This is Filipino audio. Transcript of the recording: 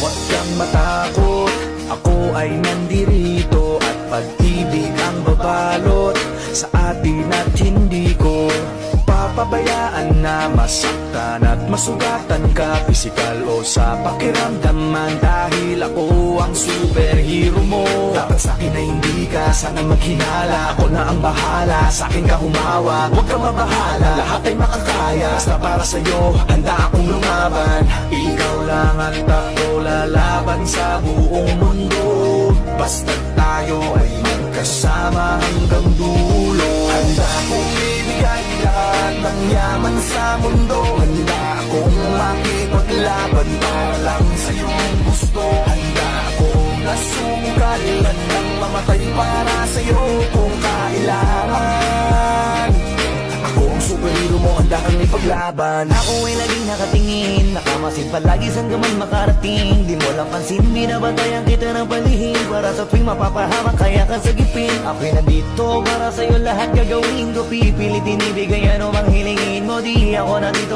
Huwag kang matakot, ako ay nandirito, at pag-ibig ang babalot sa atin at hindi ko papabayaan na masaktan at masugatan ka, pisikal o sa pakiramdaman, dahil ako ang superhero mo. Dapat sa'kin na hindi ka sana maghinala, ako na ang bahala, sa'kin ka humawak, huwag ka mabahala, lahat ay makakaya, basta para sa'yo handa akong lumaban. Ikaw lang at ako lalaban sa buong mundo, basta tayo ay magkasama hanggang dulo. Handa akong ibigay lahat ng yaman sa mundo, handa akong makipaglaban para lang sa iyong gusto. Handa akong nasungkal, handang mamatay para sa iyo kung kailangan. Ako ang superhero mo, handa kang ipaglaban. Ako ay laging nakatingin, nakamasid palagi saan ka man makarating. Di mo lang pansin, binabantayan kita ng palihim, para sa tuwing mapapahamak kaya kang sagipin. Ako'y nandito para sa'yo, lahat gagawin ko, pipilitin ibigay ano mang hilingin mo. Di ako nandito